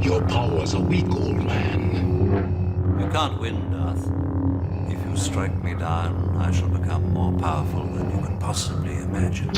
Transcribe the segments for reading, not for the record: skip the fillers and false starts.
Your powers are weak, old man. You can't win, Darth. If you strike me down, I shall become more powerful than you can possibly imagine.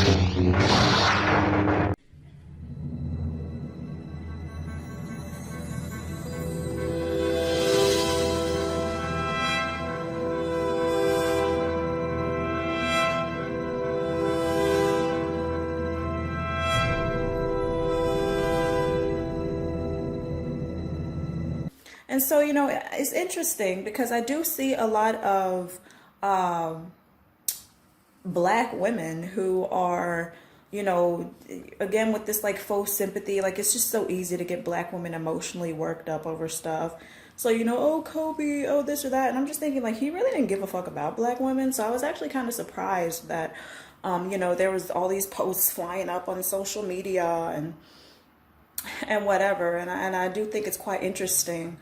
And so, you know, it's interesting because I do see a lot of um, black women who are, you know, again with this like faux sympathy. Like it's just so easy to get black women emotionally worked up over stuff. So, you know, oh, Kobe, oh, this or that. And I'm just thinking like he really didn't give a fuck about black women. So I was actually kind of surprised that, you know, there was all these posts flying up on social media and whatever. And I do think it's quite interesting.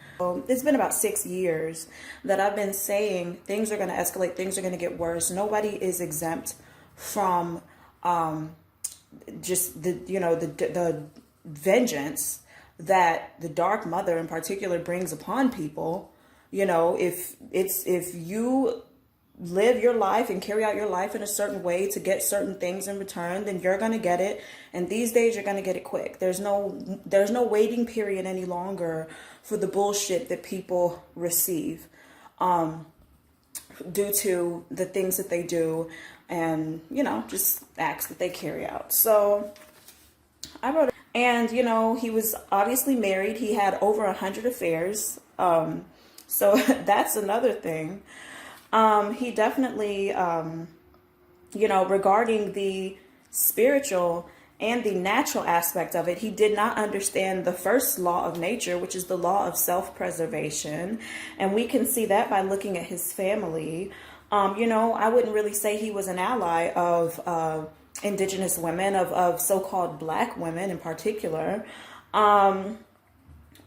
It's been about 6 years that I've been saying things are going to escalate, things are going to get worse. Nobody is exempt from just the, you know, the vengeance that the Dark Mother in particular brings upon people. You know, if you live your life and carry out your life in a certain way to get certain things in return, then you're going to get it. And these days you're going to get it quick. There's no waiting period any longer for the bullshit that people receive due to the things that they do and, you know, just acts that they carry out. So I wrote, and, you know, he was obviously married. He had over 100 affairs. So that's another thing. He definitely, you know, regarding the spiritual and the natural aspect of it, he did not understand the first law of nature, which is the law of self-preservation. And we can see that by looking at his family. You know, I wouldn't really say he was an ally of indigenous women, of so-called black women in particular. And,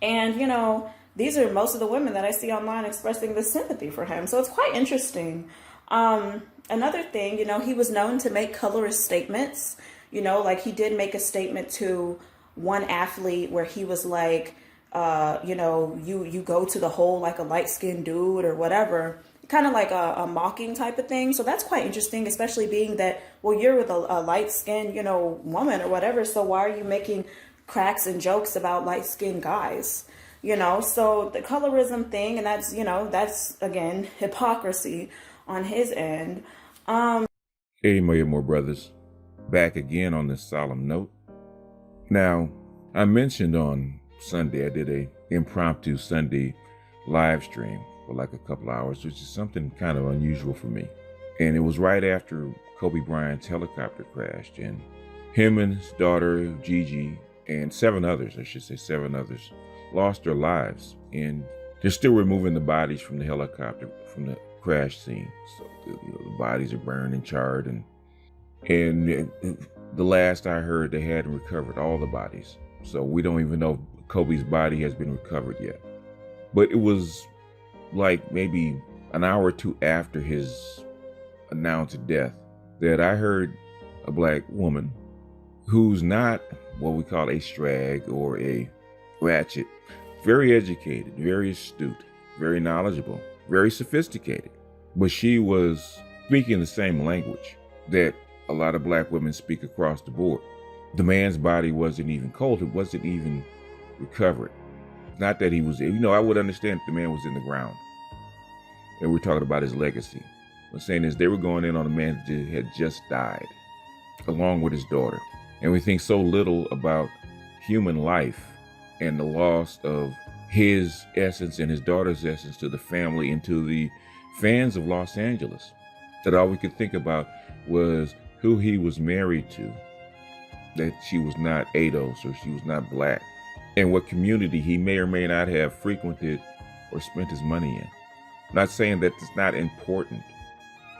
you know, these are most of the women that I see online expressing the sympathy for him. So it's quite interesting. Another thing, you know, he was known to make colorist statements. You know, like he did make a statement to one athlete where he was like, you know, you go to the hole like a light-skinned dude or whatever. Kind of like a mocking type of thing. So that's quite interesting, especially being that, well, you're with a light-skinned, you know, woman or whatever. So why are you making cracks and jokes about light-skinned guys? You know, so the colorism thing, and that's, you know, that's, again, hypocrisy on his end. Hey, more brothers. Back again on this solemn note. Now, I mentioned on Sunday, I did a impromptu Sunday live stream for like a couple hours, which is something kind of unusual for me. And it was right after Kobe Bryant's helicopter crashed, and him and his daughter, Gigi, and seven others, lost their lives. And they're still removing the bodies from the helicopter, from the crash scene. So the bodies are burned and charred. And the last I heard, they hadn't recovered all the bodies. So we don't even know if Kobe's body has been recovered yet. But it was like maybe an hour or two after his announced death that I heard a black woman who's not what we call a strag or a ratchet, very educated, very astute, very knowledgeable, very sophisticated. But she was speaking the same language that a lot of black women speak across the board. The man's body wasn't even cold. It wasn't even recovered. Not that he was, you know, I would understand if the man was in the ground and we're talking about his legacy. What I'm saying is they were going in on a man that had just died along with his daughter. And we think so little about human life and the loss of his essence and his daughter's essence to the family and to the fans of Los Angeles, that all we could think about was who he was married to, that she was not ADOS or she was not black, and what community he may or may not have frequented or spent his money in. I'm not saying that it's not important,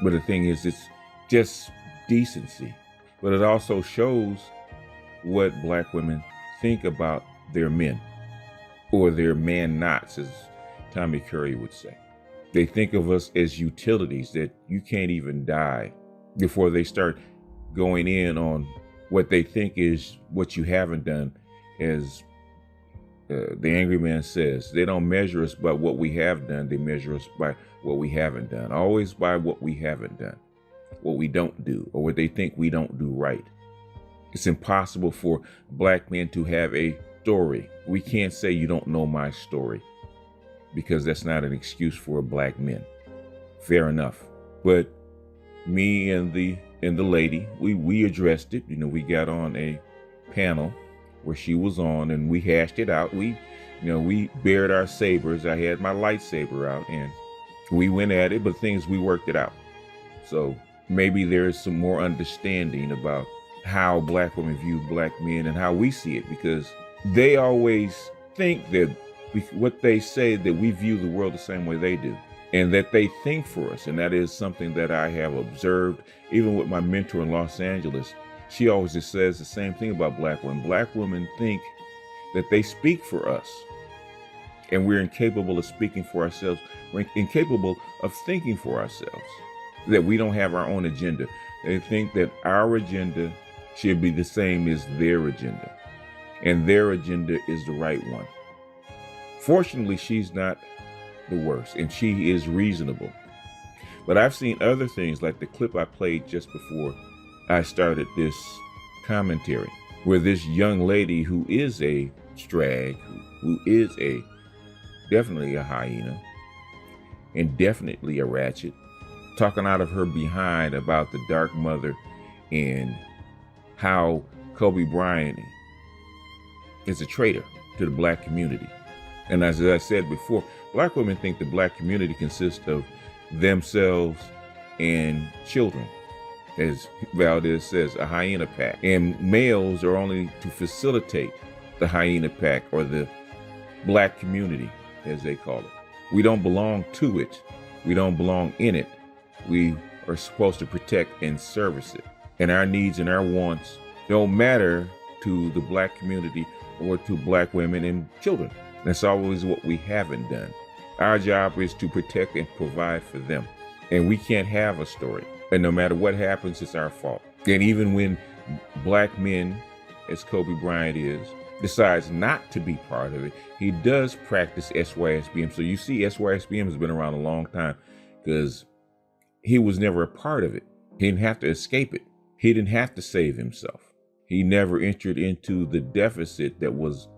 but the thing is, it's just decency. But it also shows what black women think about their men, or their man-nots, as Tommy Curry would say. They think of us as utilities, that you can't even die before they start going in on what they think is what you haven't done as the angry man says, they don't measure us by what we have done. They measure us by what we haven't done. Always by what we haven't done, what we don't do, or what they think we don't do right. It's impossible for black men to have a story. We can't say you don't know my story, because that's not an excuse for black men. Fair enough. But me and the lady, we addressed it. We got on a panel where she was on, and we hashed it out. We bared our sabers. I had my lightsaber out, and we went at it, but we worked it out. So maybe there is some more understanding about how black women view black men and how we see it, because they always think that what they say, that we view the world the same way they do, and that they think for us. And that is something that I have observed, even with my mentor in Los Angeles. She always just says the same thing about black women. Black women think that they speak for us, and we're incapable of speaking for ourselves. We're incapable of thinking for ourselves, that we don't have our own agenda. They think that our agenda should be the same as their agenda, and their agenda is the right one. Fortunately, she's not the worst, and she is reasonable. But I've seen other things, like the clip I played just before I started this commentary, where this young lady who is a strag, who is definitely a hyena, and definitely a ratchet, talking out of her behind about the dark mother and how Kobe Bryant is a traitor to the black community. And as I said before, black women think the black community consists of themselves and children. As Valdez says, a hyena pack. And males are only to facilitate the hyena pack, or the black community, as they call it. We don't belong to it. We don't belong in it. We are supposed to protect and service it. And our needs and our wants don't matter to the black community or to black women and children. That's always what we haven't done. Our job is to protect and provide for them. And we can't have a story. And no matter what happens, it's our fault. And even when black men, as Kobe Bryant is, decides not to be part of it, he does practice SYSBM. So you see, SYSBM has been around a long time, because he was never a part of it. He didn't have to escape it. He didn't have to save himself. He never entered into the deficit that was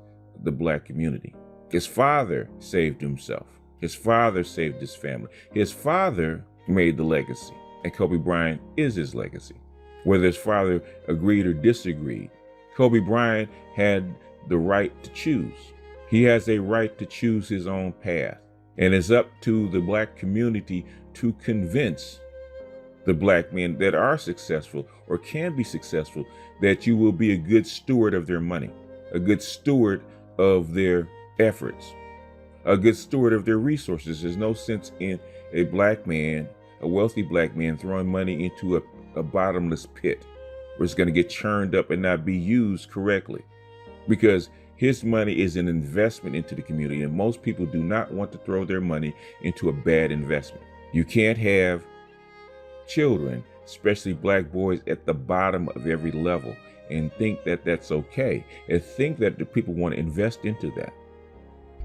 the black community. His father saved himself. His father saved his family. His father made the legacy. And Kobe Bryant is his legacy. Whether his father agreed or disagreed, Kobe Bryant had the right to choose. He has a right to choose his own path. And it's up to the black community to convince the black men that are successful or can be successful that you will be a good steward of their money, a good steward of their efforts, a good steward of their resources. There's no sense in a black man, a wealthy black man, throwing money into a bottomless pit where it's going to get churned up and not be used correctly, because his money is an investment into the community, and most people do not want to throw their money into a bad investment. You can't have children, especially black boys, at the bottom of every level and think that that's okay, and think that the people want to invest into that.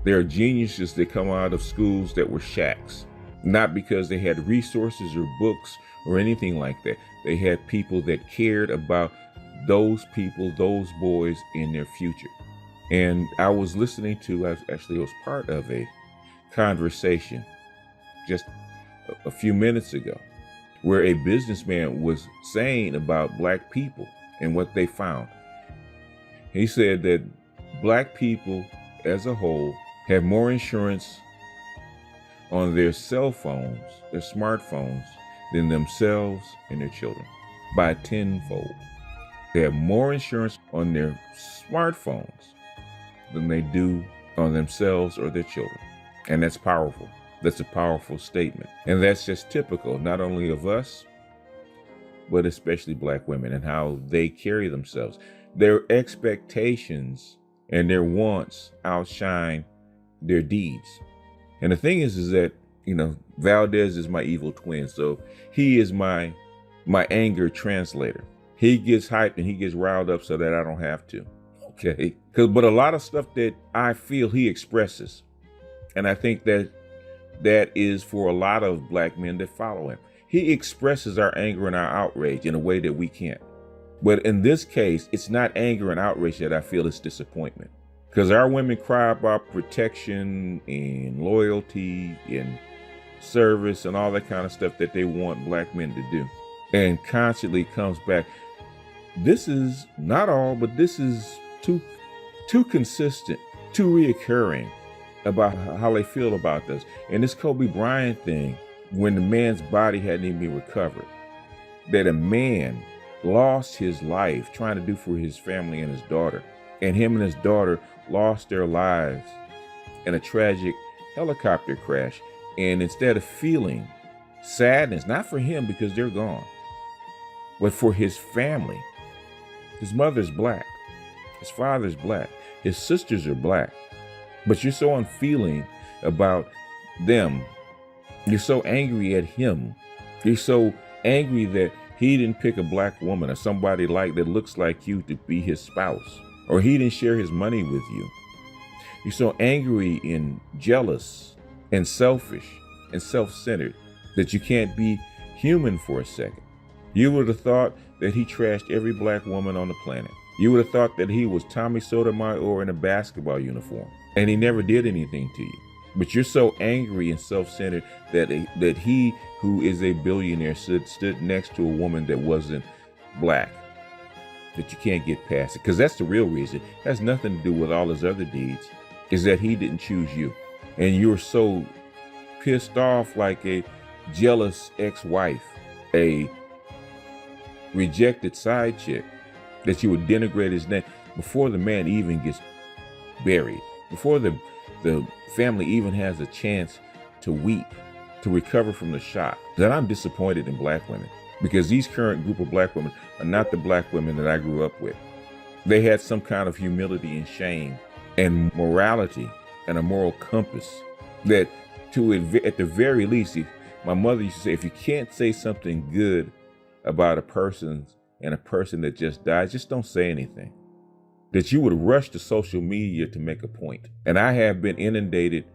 There are geniuses that come out of schools that were shacks, not because they had resources or books or anything like that. They had people that cared about those people, those boys, in their future. And I was listening to, I was part of a conversation just a few minutes ago, where a businessman was saying about black people and what they found. He said that black people as a whole have more insurance on their cell phones, their smartphones, than themselves and their children, by tenfold. They have more insurance on their smartphones than they do on themselves or their children. And that's powerful. That's a powerful statement. And that's just typical, not only of us, but especially black women and how they carry themselves. Their expectations and their wants outshine their deeds. And the thing is that, Valdez is my evil twin. So he is my anger translator. He gets hyped and he gets riled up so that I don't have to. Okay. But a lot of stuff that I feel he expresses, and I think that is for a lot of black men that follow him. He expresses our anger and our outrage in a way that we can't. But in this case, it's not anger and outrage that I feel, it's disappointment. Because our women cry about protection and loyalty and service and all that kind of stuff that they want black men to do. And constantly comes back. This is not all, but this is too consistent, too reoccurring about how they feel about this. And this Kobe Bryant thing, when the man's body hadn't even been recovered, that a man lost his life trying to do for his family and his daughter, and him and his daughter lost their lives in a tragic helicopter crash. And instead of feeling sadness, not for him because they're gone, but for his family. His mother's black, his father's black, his sisters are black, but you're so unfeeling about them. You're so angry at him. You're so angry that he didn't pick a black woman or somebody like that looks like you to be his spouse, or he didn't share his money with you. You're so angry and jealous and selfish and self-centered that you can't be human for a second. You would have thought that he trashed every black woman on the planet. You would have thought that he was Tommy Sotomayor in a basketball uniform, and he never did anything to you. But you're so angry and self-centered that he, who is a billionaire, stood next to a woman that wasn't black, that you can't get past it. Because that's the real reason. It has nothing to do with all his other deeds, is that he didn't choose you. And you're so pissed off like a jealous ex-wife, a rejected side chick, that you would denigrate his name before the man even gets buried, before the family even has a chance to weep, to recover from the shock. That I'm disappointed in black women, because these current group of black women are not the black women that I grew up with. They had some kind of humility and shame and morality and a moral compass that, at the very least, my mother used to say, if you can't say something good about a person that just died, just don't say anything. That you would rush to social media to make a point. And I have been inundated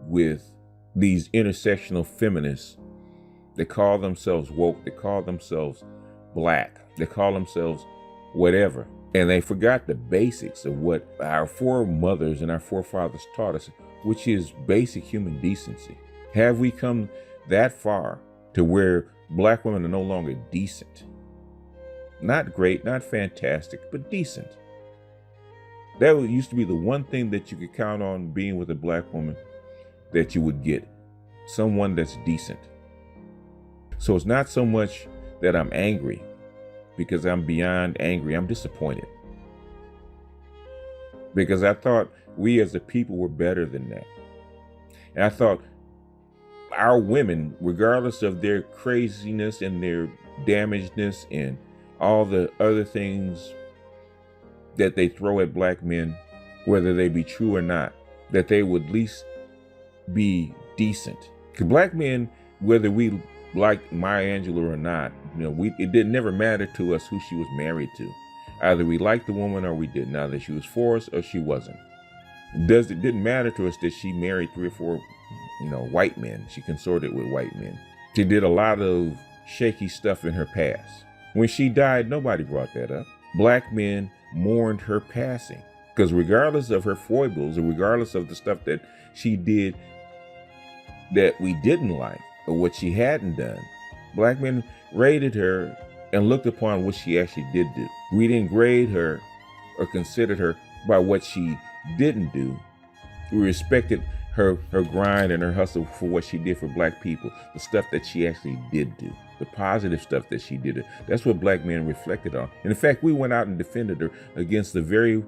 with these intersectional feminists that call themselves woke, they call themselves black, they call themselves whatever. And they forgot the basics of what our foremothers and our forefathers taught us, which is basic human decency. Have we come that far to where black women are no longer decent? Not great, not fantastic, but decent. That used to be the one thing that you could count on being with a black woman, that you would get someone that's decent. So it's not so much that I'm angry, because I'm beyond angry. I'm disappointed, because I thought we as a people were better than that. And I thought our women, regardless of their craziness and their damagedness and all the other things that they throw at black men, whether they be true or not, that they would at least be decent. Because black men, whether we like Maya Angelou or not, it didn't never matter to us who she was married to. Either we liked the woman or we didn't. Either she was for us or she wasn't. It didn't matter to us that she married 3 or 4, white men. She consorted with white men. She did a lot of shaky stuff in her past. When she died, nobody brought that up. Black men mourned her passing, because regardless of her foibles, or regardless of the stuff that she did that we didn't like, or what she hadn't done, black men rated her and looked upon what she actually did do. We didn't grade her or considered her by what she didn't do. We respected her grind and her hustle for what she did for black people, the stuff that she actually did do, the positive stuff that she did. That's what black men reflected on. And in fact, we went out and defended her against the very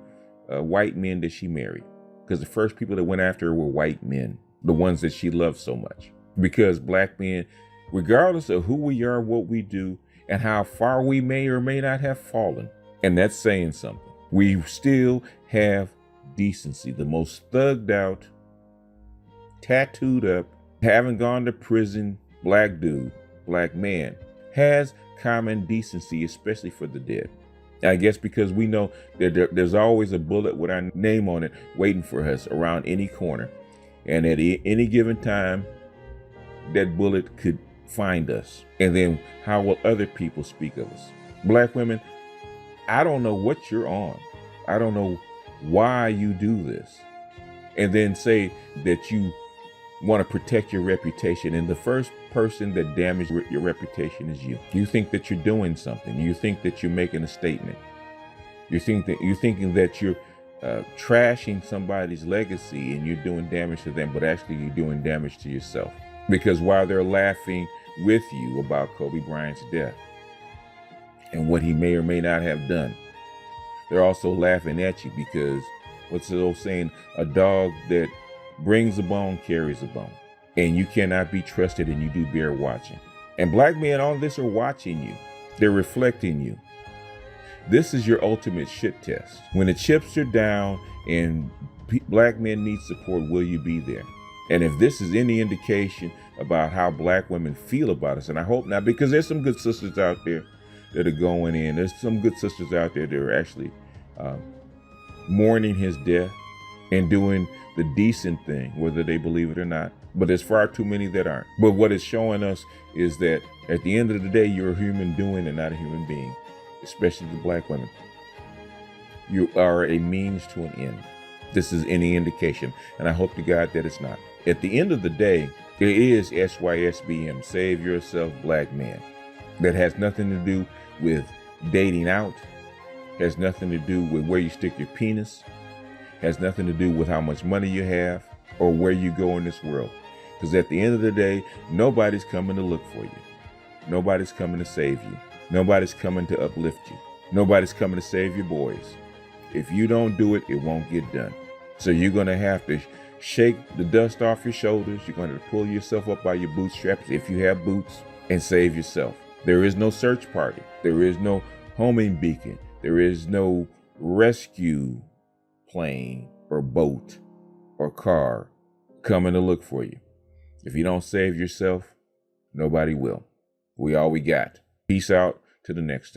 white men that she married, because the first people that went after her were white men, the ones that she loved so much. Because black men, regardless of who we are, what we do, and how far we may or may not have fallen, and that's saying something, we still have decency. The most thugged out, tattooed up, haven't gone to prison black dude, black man, has common decency, especially for the dead. I guess because we know that there's always a bullet with our name on it waiting for us around any corner. And at any given time, that bullet could find us. And then how will other people speak of us? Black women, I don't know what you're on. I don't know why you do this. And then say that you want to protect your reputation. And the first person that damaged your reputation is you. You think that you're doing something. You think that you're making a statement. You're thinking that you're trashing somebody's legacy and you're doing damage to them, but actually you're doing damage to yourself. Because while they're laughing with you about Kobe Bryant's death and what he may or may not have done, they're also laughing at you because what's the old saying? A dog that brings a bone carries a bone. And you cannot be trusted, and you do bear watching. And black men, all this are watching you. They're reflecting you. This is your ultimate shit test. When the chips are down and black men need support, will you be there? And if this is any indication about how black women feel about us, and I hope not, because there's some good sisters out there that are going in. There's some good sisters out there that are actually mourning his death and doing the decent thing, whether they believe it or not. But there's far too many that aren't. But what it's showing us is that at the end of the day, you're a human doing and not a human being, especially the black women. You are a means to an end. This is any indication, and I hope to God that it's not. At the end of the day, it is SYSBM, Save Yourself Black Man. That has nothing to do with dating out, has nothing to do with where you stick your penis, has nothing to do with how much money you have or where you go in this world. Because at the end of the day, nobody's coming to look for you. Nobody's coming to save you. Nobody's coming to uplift you. Nobody's coming to save your boys. If you don't do it, it won't get done. So you're going to have to shake the dust off your shoulders. You're going to pull yourself up by your bootstraps, if you have boots, and save yourself. There is no search party. There is no homing beacon. There is no rescue plane or boat or car coming to look for you. If you don't save yourself, nobody will. We all we got. Peace out to the next time.